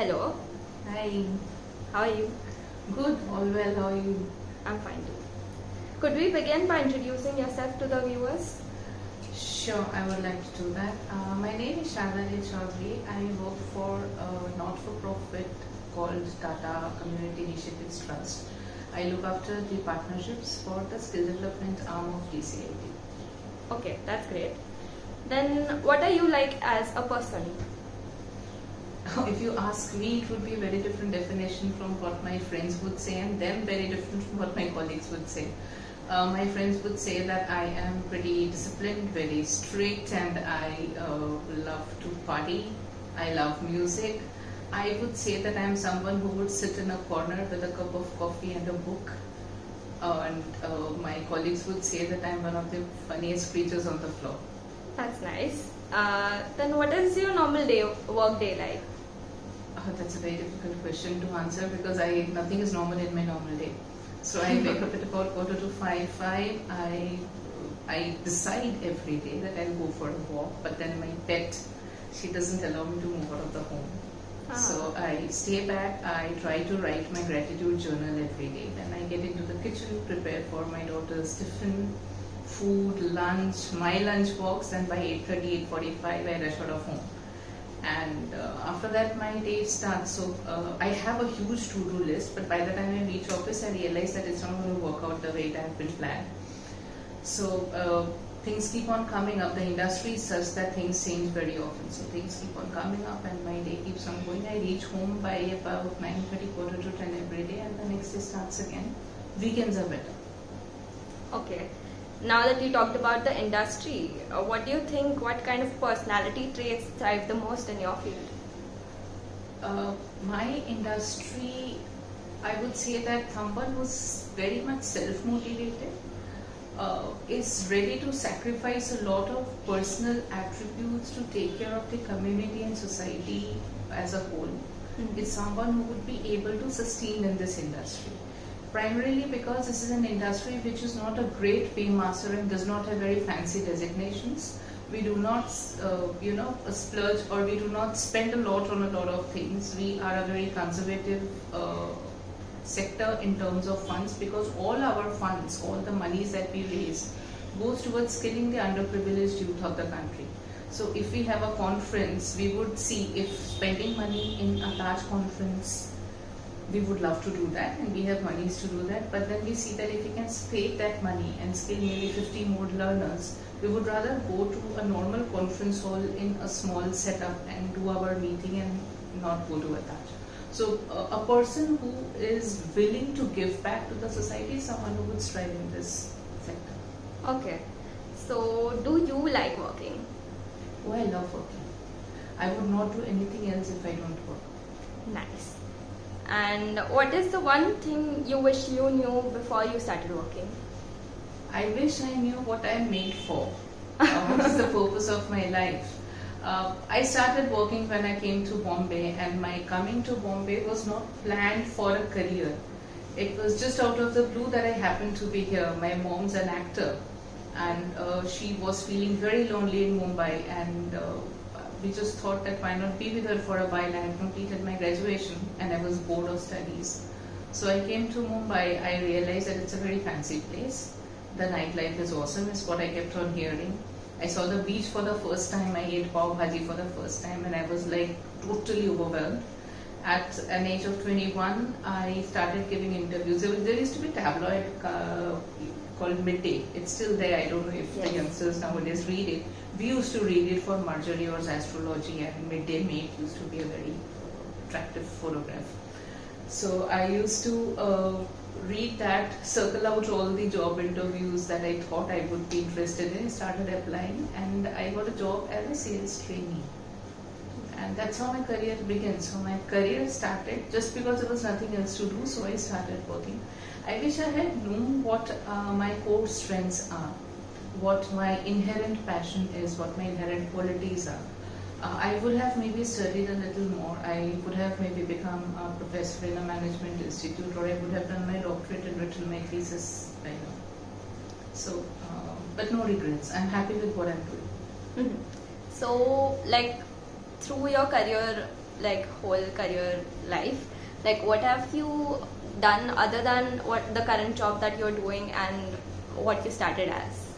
Hello, Hi. how are you? Good. All well. How are you? I'm fine too. Could we begin by introducing yourself to the viewers? Sure, I would like to do that. My name is Sharada Dey Chowdhuri. I work for a not-for-profit called Tata Community Initiatives Trust. I look after the partnerships for the skill development arm of TCIT. Okay, that's great. Then, what are you like as a person? If you ask me, it would be a very different definition from what my friends would say, and then very different from what my colleagues would say. My friends would say that I am pretty disciplined, very strict, and I love to party. I love music. I would say that I am someone who would sit in a corner with a cup of coffee and a book. And my colleagues would say that I am one of the funniest creatures on the floor. That's nice. Then, what is your normal work day like? That's a very difficult question to answer because nothing is normal in my normal day. So I wake up at about 4:45. I decide every day that I'll go for a walk, but then my pet, she doesn't allow me to move out of the home. So I stay back. I try to write my gratitude journal every day. Then I get into the kitchen, prepare for my daughter's tiffin, food, lunch, my lunch box, and by 8:30, 8:45 I rush out of home. And after that my day starts. So I have a huge to-do list, but by the time I reach office I realize that it's not going to work out the way it had been planned. So things keep on coming up. The industry is such that things change very often, so things keep on coming up and my day keeps on going. I reach home by about 9:30, quarter to 10 every day, and the next day starts again. Weekends are better. Okay. Now that you talked about the industry, what do you think, what kind of personality traits thrive the most in your field? My industry, I would say that someone who's very much self-motivated is ready to sacrifice a lot of personal attributes to take care of the community and society as a whole. It's someone who would be able to sustain in this industry. Primarily because this is an industry which is not a great paymaster and does not have very fancy designations. We do not, splurge, or we do not spend a lot on a lot of things. We are a very conservative sector in terms of funds, because all our funds, all the monies that we raise, goes towards skilling the underprivileged youth of the country. So if we have a conference, we would see if spending money in a large conference, we would love to do that and we have monies to do that, but then we see that if we can save that money and skill maybe 50 more learners, we would rather go to a normal conference hall in a small setup and do our meeting and not go to a that. So a person who is willing to give back to the society is someone who would strive in this sector. Okay. So, do you like working? Oh, I love working. I would not do anything else if I don't work. Nice. And what is the one thing you wish you knew before you started working? I wish I knew what I'm made for. What is the purpose of my life? I started working when I came to Bombay, and my coming to Bombay was not planned for a career. It was just out of the blue that I happened to be here. My mom's an actor, and she was feeling very lonely in Mumbai, and we just thought that why not be with her for a while. I had completed my graduation and I was bored of studies. So I came to Mumbai. I realized that it's a very fancy place. The nightlife is awesome, is what I kept on hearing. I saw the beach for the first time. I ate pav bhaji for the first time and I was like totally overwhelmed. At an age of 21, I started giving interviews. There used to be a tabloid called Midday. It's still there. I don't know if the youngsters nowadays read it. We used to read it for Marjorie or Astrology, and Midday Mate used to be a very attractive photograph. So I used to read that, circle out all the job interviews that I thought I would be interested in, started applying, and I got a job as a sales trainee. And that's how my career began. So my career started just because there was nothing else to do, so I started working. I wish I had known what my core strengths are, what my inherent passion is, what my inherent qualities are. I would have maybe studied a little more. I would have maybe become a professor in a management institute, or I would have done my doctorate and written my thesis by now. So, but no regrets. I'm happy with what I'm doing. So, like, through your career, like whole career life, like what have you done other than what the current job that you're doing and what you started as?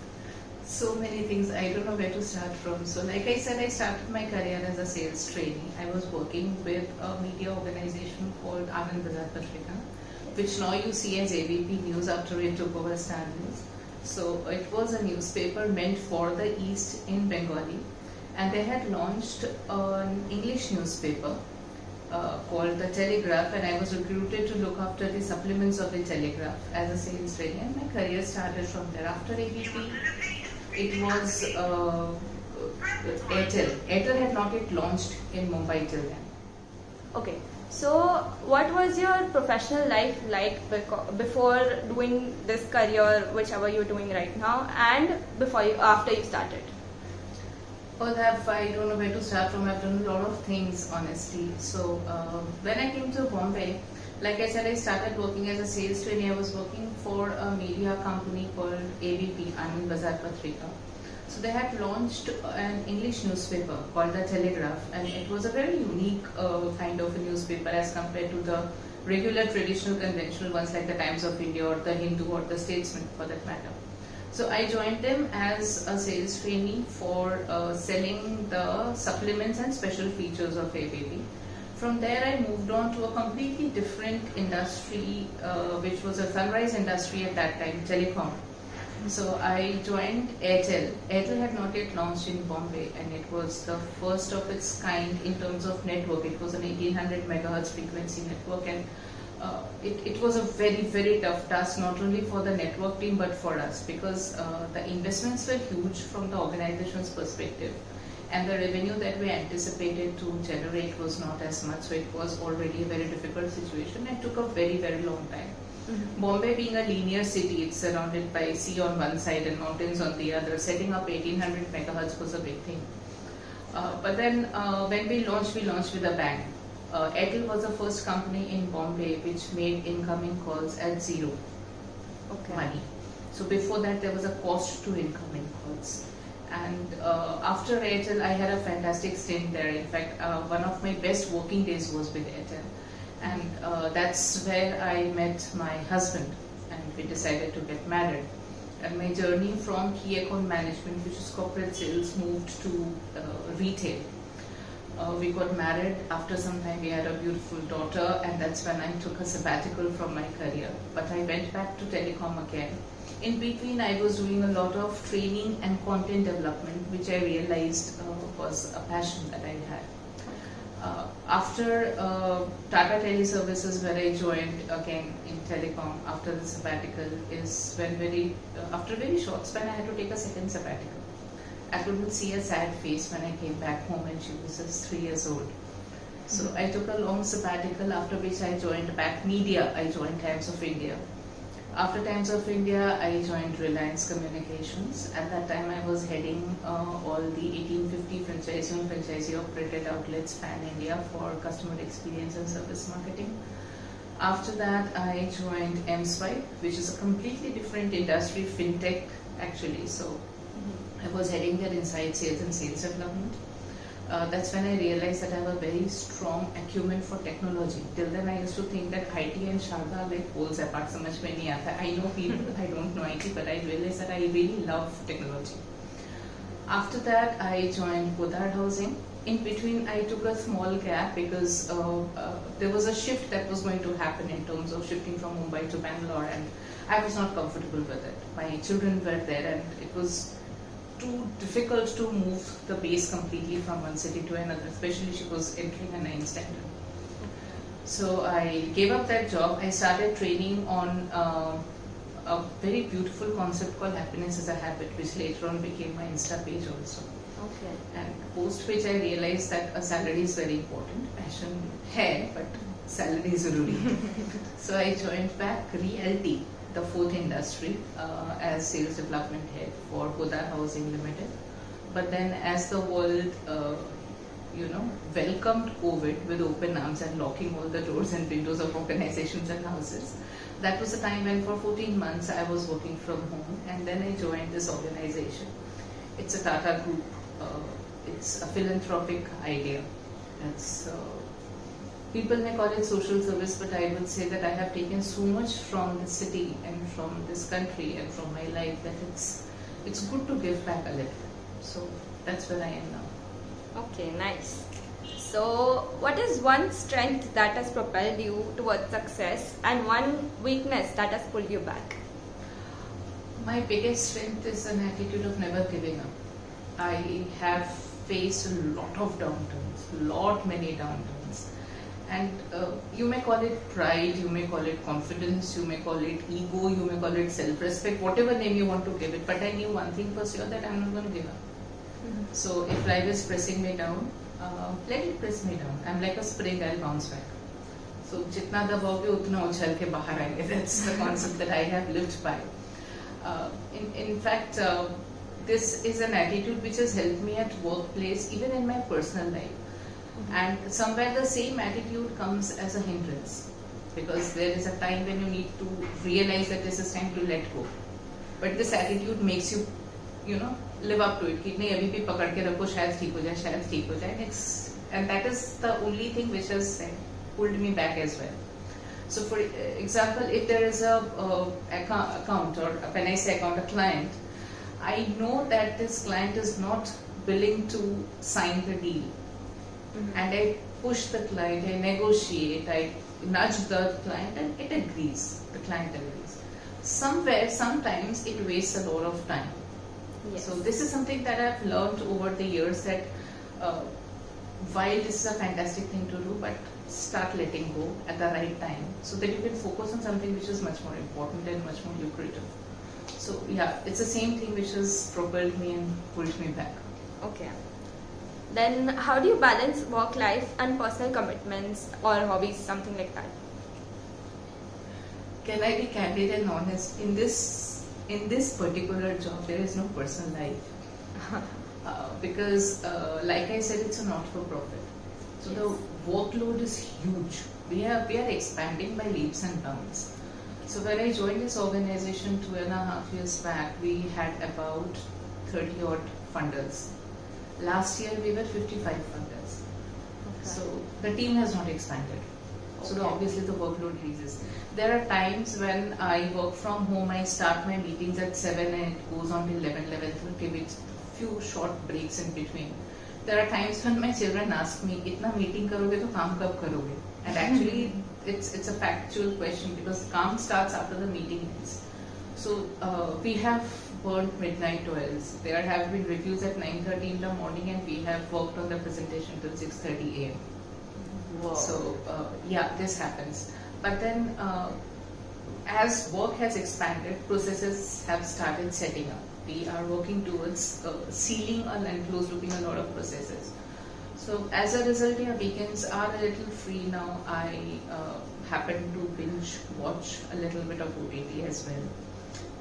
So many things, I don't know where to start from. So like I said, I started my career as a sales trainee. I was working with a media organization called Anand Bazar Patrika, which now you see as ABP News after it took over Star News. So it was a newspaper meant for the East in Bengali, and they had launched an English newspaper called The Telegraph, and I was recruited to look after the supplements of The Telegraph as a sales trainee, and my career started from there. After ABP, it was Airtel. Airtel had not yet launched in Mumbai till then. Okay, so what was your professional life like before doing this career, whichever you're doing right now, and after you started? Well, I don't know where to start from. I've done a lot of things, honestly. So when I came to Bombay, like I said, I started working as a sales trainee. I was working for a media company called ABP, Anand Bazar Patrika. So they had launched an English newspaper called The Telegraph, and it was a very unique kind of a newspaper as compared to the regular traditional conventional ones like the Times of India or the Hindu or the Statesman for that matter. So I joined them as a sales trainee for selling the supplements and special features of ABP. From there I moved on to a completely different industry, which was a sunrise industry at that time, telecom. So I joined Airtel. Airtel had not yet launched in Bombay, and it was the first of its kind in terms of network. It was an 1800 megahertz frequency network, and it was a very, very tough task, not only for the network team but for us, because the investments were huge from the organization's perspective, and the revenue that we anticipated to generate was not as much, so it was already a very difficult situation and took a very, very long time. Bombay being a linear city, it's surrounded by sea on one side and mountains on the other. Setting up 1800 megahertz was a big thing. But then when we launched with a bang. Airtel was the first company in Bombay which made incoming calls at zero money. So before that there was a cost to incoming calls. And after Airtel I had a fantastic stint there. In fact, one of my best working days was with Airtel. And that's where I met my husband, and we decided to get married. And my journey from key account management, which is corporate sales, moved to retail. We got married. After some time we had a beautiful daughter, and that's when I took a sabbatical from my career. But I went back to telecom again. In between I was doing a lot of training and content development, which I realized was a passion that I had. After Tata Teleservices, where I joined again in telecom after the sabbatical, is when after a very short span I had to take a second sabbatical. I couldn't see a sad face when I came back home, and she was just 3 years old. So I took a long sabbatical, after which I joined back media. I joined Times of India. After Times of India, I joined Reliance Communications. At that time, I was heading all the 1850 franchisee operated outlets pan-India for customer experience and service marketing. After that, I joined MSwipe, which is a completely different industry, fintech actually. So I was heading their inside sales and sales development. That's when I realized that I have a very strong acumen for technology. Till then I used to think that IT and Sharada are like poles apart, samajh mein nahi aata. I know people, I don't know IT, but I realized that I really love technology. After that I joined Godard Housing. In between I took a small gap because there was a shift that was going to happen in terms of shifting from Mumbai to Bangalore, and I was not comfortable with it. My children were there, and it was too difficult to move the base completely from one city to another, especially she was entering a 9th standard. So I gave up that job. I started training on a very beautiful concept called happiness is a habit, which later on became my Insta page also. Okay. And post which I realized that a salary is very important. Passion hai, but salary is zaruri. So I joined back Realty, the fourth industry, as sales development head for Godard Housing Limited. But then as the world, welcomed COVID with open arms and locking all the doors and windows of organizations and houses, that was the time when for 14 months I was working from home, and then I joined this organization. It's a Tata group. It's a philanthropic idea. It's People may call it social service, but I would say that I have taken so much from the city and from this country and from my life that it's good to give back a little. So that's where I am now. Okay, nice. So, what is one strength that has propelled you towards success and one weakness that has pulled you back? My biggest strength is an attitude of never giving up. I have faced a lot of downturns, many downturns. And you may call it pride, you may call it confidence, you may call it ego, you may call it self-respect, whatever name you want to give it. But I knew one thing for sure, that I'm not going to give up. So if life is pressing me down, let it press me down. I'm like a spring, I'll bounce back. So jitna dabaoge utna uchal ke bahar aayenge. That's the concept that I have lived by. In fact, this is an attitude which has helped me at workplace, even in my personal life. And somewhere the same attitude comes as a hindrance, because there is a time when you need to realize that this is time to let go. But this attitude makes you, live up to it. कि नहीं अभी भी पकड़ के रखो, शायद ठीक हो जाए, शायद ठीक हो जाए. And that is the only thing which has pulled me back as well. So for example, if there is a account, or when I say account, a client, I know that this client is not willing to sign the deal. And I push the client, I negotiate, I nudge the client, and it agrees. The client agrees. Sometimes it wastes a lot of time. Yes. So this is something that I've learned over the years, that while this is a fantastic thing to do, but start letting go at the right time, so that you can focus on something which is much more important and much more lucrative. So yeah, it's the same thing which has propelled me and pulled me back. Okay. Then how do you balance work life and personal commitments or hobbies, something like that? Can I be candid and honest? In this particular job, there is no personal life. Because like I said, it's a not-for-profit. So yes, the workload is huge. We are expanding by leaps and bounds. So when I joined this organization 2.5 years back, we had about 30 odd funders. Last year we were 55 funders. Okay. So the team has not expanded. Okay. So obviously the workload increases. There are times when I work from home, I start my meetings at 7 and it goes on till 11:30 with few short breaks in between. There are times when my children ask me, "Itna meeting karoge to kaam kab karoge?" And actually it's a factual question, because kaam starts after the meeting ends. So we have burned midnight oils. There have been reviews at 9:30 in the morning, and we have worked on the presentation till 6:30 a.m. Wow. So yeah, this happens. But then as work has expanded, processes have started setting up. We are working towards sealing and close looping a lot of processes. So as a result, yeah, weekends are a little free now. I happen to binge watch a little bit of OTT as well.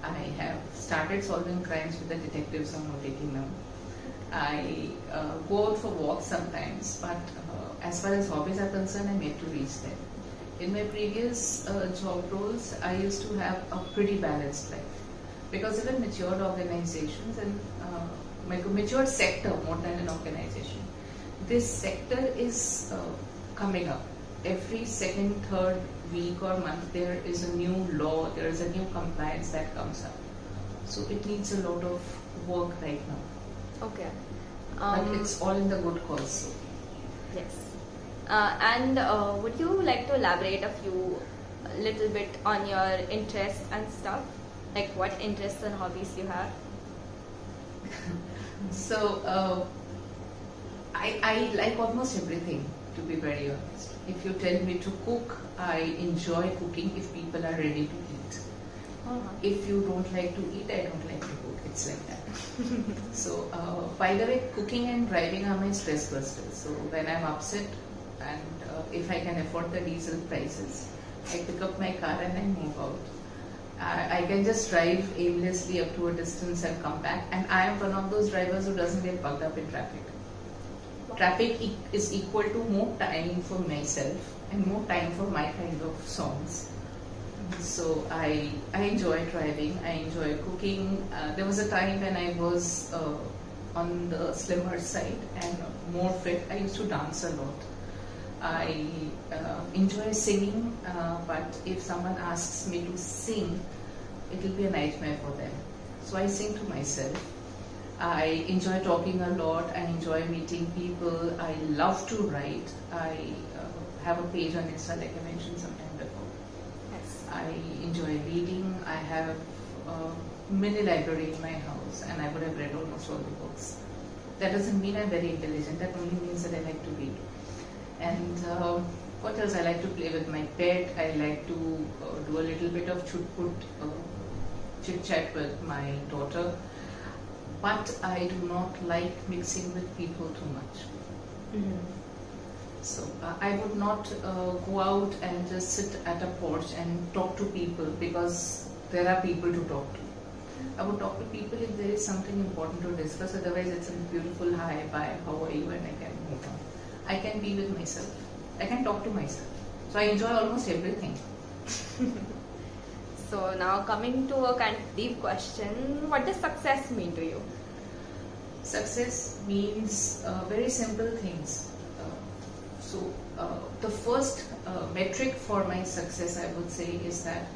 I have started solving crimes with the detectives on OTT now. I go out for walks sometimes, but as far as hobbies are concerned, I'm yet to reach them. In my previous job roles, I used to have a pretty balanced life, because even matured organizations and matured sector more than an organization, this sector is coming up. Every second, third week or month, there is a new law, there is a new compliance that comes up. So it needs a lot of work right now. Okay. But it's all in the good cause. So. Yes. And would you like to elaborate a little bit on your interests and stuff? Like what interests and hobbies you have? So I like almost everything, to be very honest. If you tell me to cook, I enjoy cooking if people are ready to eat. If you don't like to eat, I don't like to cook. It's like that. So by the way, cooking and driving are my stress busters. So when I'm upset, and if I can afford the diesel prices, I pick up my car and I move out. I can just drive aimlessly up to a distance and come back, and I am one of those drivers who doesn't get bugged up in traffic. Traffic is equal to more time for myself and more time for my kind of songs. So I enjoy driving, I enjoy cooking. There was a time when I was on the slimmer side and more fit. I used to dance a lot. I enjoy singing, but if someone asks me to sing, it will be a nightmare for them. So I sing to myself. I enjoy talking a lot. I enjoy meeting people. I love to write. I have a page on Insta, like I mentioned sometime before. Yes. I enjoy reading. I have a mini library in my house, and I would have read almost all the books. That doesn't mean I'm very intelligent. That only means that I like to read. And what else? I like to play with my pet. I like to do a little bit of chit chat with my daughter. But I do not like mixing with people too much. Mm-hmm. So I would not go out and just sit at a porch and talk to people because there are people to talk to. I would talk to people if there is something important to discuss. Otherwise, it's a beautiful hi, bye, how are you, and I can move on. I can be with myself. I can talk to myself. So I enjoy almost everything. So now coming to a kind of deep question, what does success mean to you? Success means very simple things. The first metric for my success, I would say, is that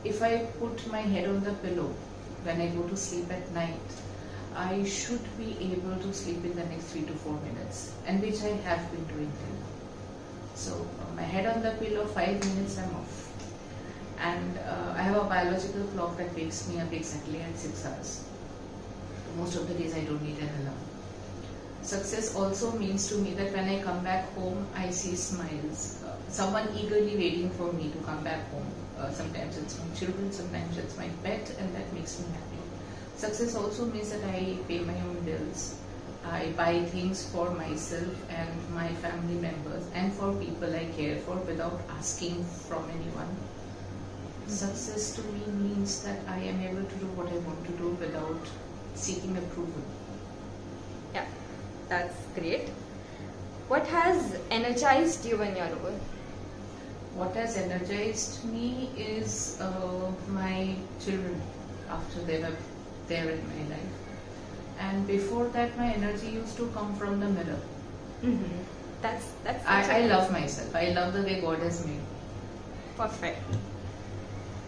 if I put my head on the pillow when I go to sleep at night, I should be able to sleep in the next 3 to 4 minutes, and which I have been doing till now. So my head on the pillow, 5 minutes, I'm off. And I have a biological clock that wakes me up exactly at 6 hours. Most of the days I don't need an alarm. Success also means to me that when I come back home, I see smiles. Someone eagerly waiting for me to come back home. Sometimes it's my children, sometimes it's my pet, and that makes me happy. Success also means that I pay my own bills. I buy things for myself and my family members and for people I care for without asking from anyone. Success to me means that I am able to do what I want to do without seeking approval. Yeah, that's great. What has energized you in your role? What has energized me is my children after they were there in my life. And before that, my energy used to come from the mirror. Mm-hmm. That's I love myself. I love the way God has made me. Perfect.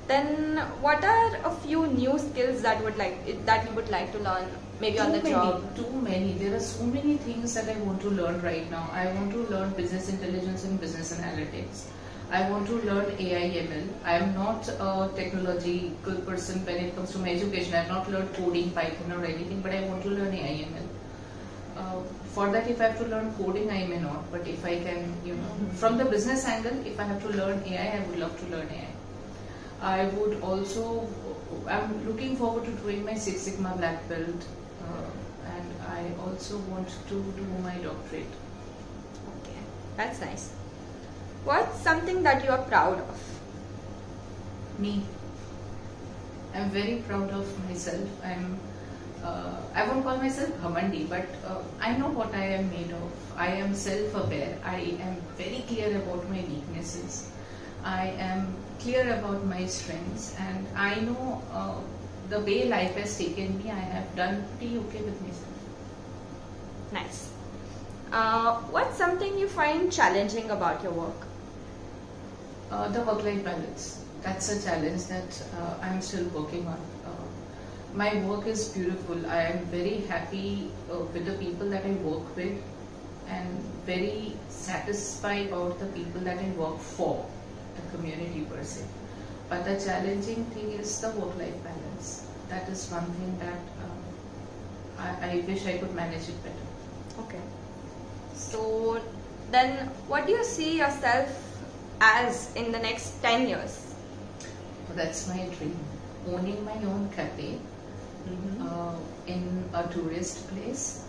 Then, what are a few new skills that you would like to learn, maybe on the job? Too many. There are so many things that I want to learn right now. I want to learn business intelligence and business analytics. I want to learn AI/ML. I am not a technological person when it comes to my education. I have not learned coding, Python, or anything, but I want to learn AI/ML. For that, if I have to learn coding, I may not. But if I can, from the business angle, if I have to learn AI, I would love to learn AI. I would also, I'm looking forward to doing my Six Sigma Black Belt, and I also want to do my doctorate. Okay, that's nice. What's something that you are proud of? Me. I'm very proud of myself. I won't call myself Ghamandi, but I know what I am made of. I am self-aware. I am very clear about my weaknesses. I am clear about my strengths, and I know the way life has taken me, I have done pretty okay with myself. Nice. What's something you find challenging about your work? The work-life balance. That's a challenge that I'm still working on. My work is beautiful. I am very happy with the people that I work with, and very satisfied about the people that I work for, the community per se. But the challenging thing is the work-life balance. That is one thing that I wish I could manage it better. Okay. So then, what do you see yourself as in the next 10 years? That's my dream. Owning my own cafe in a tourist place.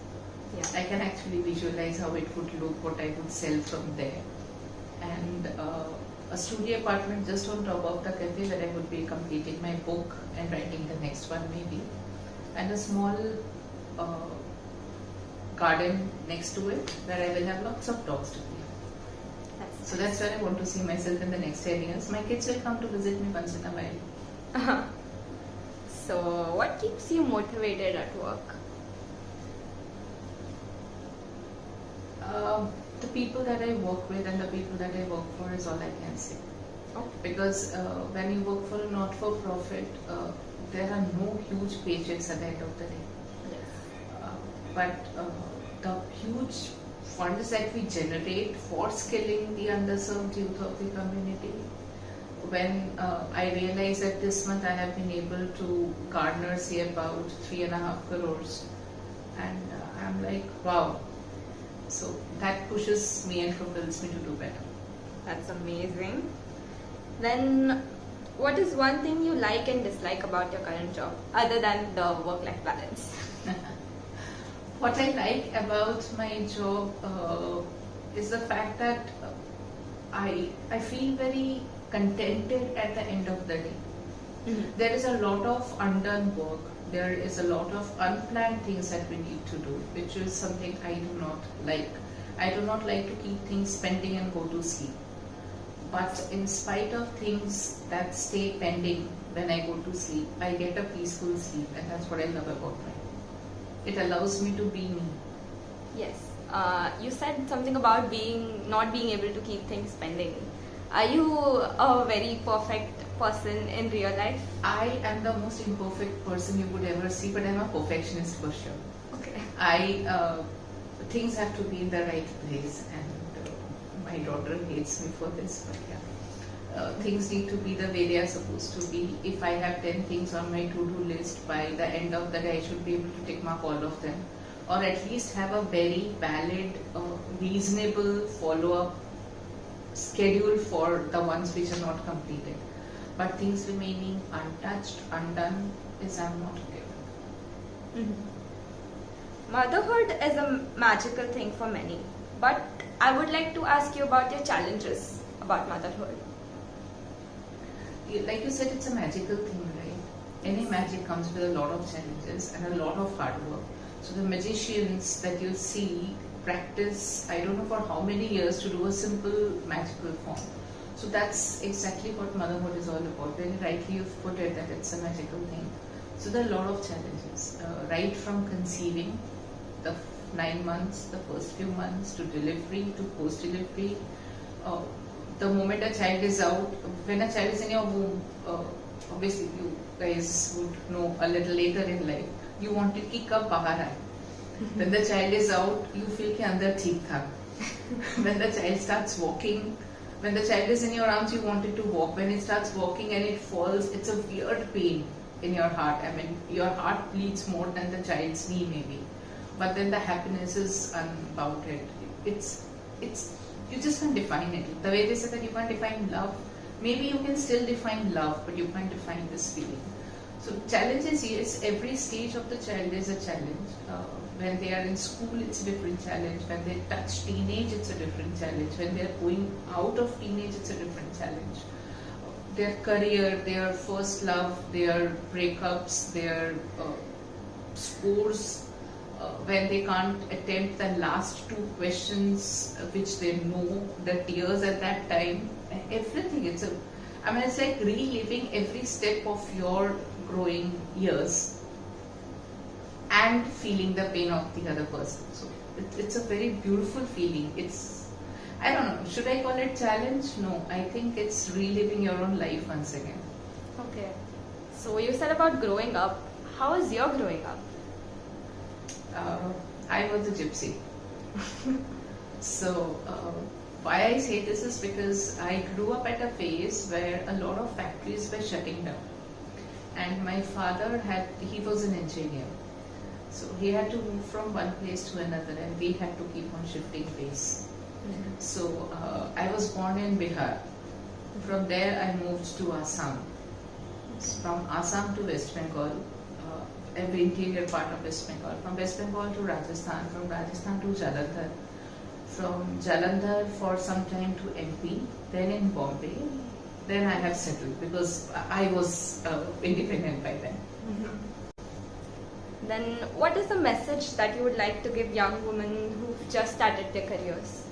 Yeah. I can actually visualize how it would look, what I would sell from there. And a studio apartment just on top of the cafe where I would be completing my book and writing the next one maybe. And a small garden next to it where I will have lots of dogs to play. So that's where I want to see myself in the next 10 years. My kids will come to visit me once in a while. So what keeps you motivated at work? the people that I work with and the people that I work for is all I can say. Because when you work for a not-for-profit, there are no huge paychecks at the end of the day. But the huge funds that we generate for skilling the underserved youth of the community, when I realized that this month I have been able to garner, say, about 3.5 crores, and I'm like, wow. So that pushes me and propels me to do better. That's amazing. Then, what is one thing you like and dislike about your current job, other than the work-life balance? What I like about my job is the fact that I feel very contented at the end of the day. There is a lot of undone work. There is a lot of unplanned things that we need to do, which is something I do not like. I do not like to keep things pending and go to sleep. But in spite of things that stay pending when I go to sleep, I get a peaceful sleep, and that's what I love about my job. It allows me to be me. Yes. You said something about not being able to keep things pending. Are you a very perfect person in real life? I am the most imperfect person you could ever see, but I'm a perfectionist for sure. Okay. Things have to be in the right place, and my daughter hates me for this, but yeah. Things need to be the way they are supposed to be. If I have 10 things on my to-do list, by the end of the day I should be able to tick mark all of them, or at least have a very valid, reasonable follow-up schedule for the ones which are not completed. But things remaining untouched, undone, is I'm not okay with. Motherhood is a magical thing for many, but I would like to ask you about your challenges about motherhood. Like you said, it's a magical thing, right? Any magic comes with a lot of challenges and a lot of hard work. So the magicians that you see practice, I don't know for how many years, to do a simple magical form. So that's exactly what motherhood is all about. Very rightly you've put it, that it's a magical thing. So there are a lot of challenges, right from conceiving, the 9 months, the first few months, to delivery, to post-delivery. The moment a child is out, when a child is in your womb, obviously you guys would know a little later in life, you want to kick up bahar aaye. When the child is out, you feel कि अंदर ठीक था. When the child starts walking, when the child is in your arms, you want it to walk. When it starts walking and it falls, it's a weird pain in your heart. I mean, your heart bleeds more than the child's knee maybe. But then the happiness is unbounded. It's you just can't define it. The way they say that you can't define love, maybe you can still define love, but you can't define this feeling. So challenges, yes, every stage of the child is a challenge. When they are in school, it's a different challenge. When they touch teenage, it's a different challenge. When they are going out of teenage, it's a different challenge. Their career, their first love, their breakups, their scores, when they can't attempt the last 2 questions which they know, the tears at that time, everything. It's like reliving every step of your growing years and feeling the pain of the other person. So it's a very beautiful feeling. I don't know, should I call it challenge? No, I think it's reliving your own life once again. Okay. So you said about growing up. How was your growing up? I was a gypsy. So why I say this is because I grew up at a phase where a lot of factories were shutting down. And my father he was an engineer. So he had to move from one place to another, and we had to keep on shifting base. So I was born in Bihar. From there I moved to Assam. From Assam to West Bengal, every interior part of West Bengal. From West Bengal to Rajasthan, from Rajasthan to Jalandhar. From Jalandhar for some time to MP, then in Bombay. Then I have settled because I was independent by then. Then what is the message that you would like to give young women who've just started their careers?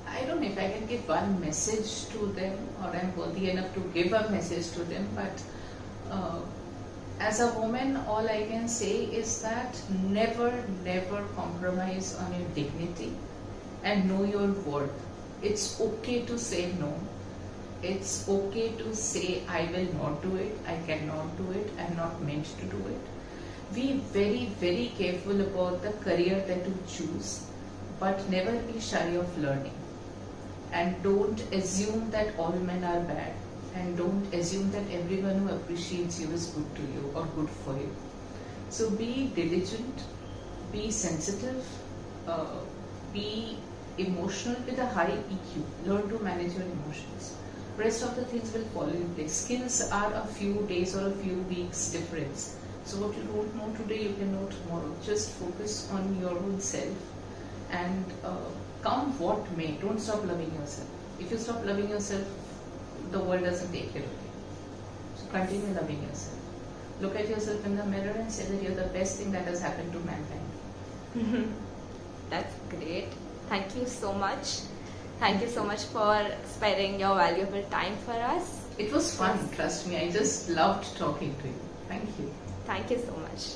I don't know if I can give one message to them, or I'm worthy enough to give a message to them, but as a woman, all I can say is that never, never compromise on your dignity and know your worth. It's okay to say no. It's okay to say, I will not do it, I cannot do it, I'm not meant to do it. Be very, very careful about the career that you choose, but never be shy of learning. And don't assume that all men are bad. And don't assume that everyone who appreciates you is good to you or good for you. So be diligent, be sensitive, be emotional with a high EQ. Learn to manage your emotions. Rest of the things will fall in place. Skills are a few days or a few weeks difference. So what you don't know today, you can know tomorrow. Just focus on your own self and come what may. Don't stop loving yourself. If you stop loving yourself, the world doesn't take care of you. So continue loving yourself. Look at yourself in the mirror and say that you're the best thing that has happened to mankind. That's great. Thank you so much. Thank you so much for sparing your valuable time for us. It was fun, trust me. I just loved talking to you. Thank you. Thank you so much.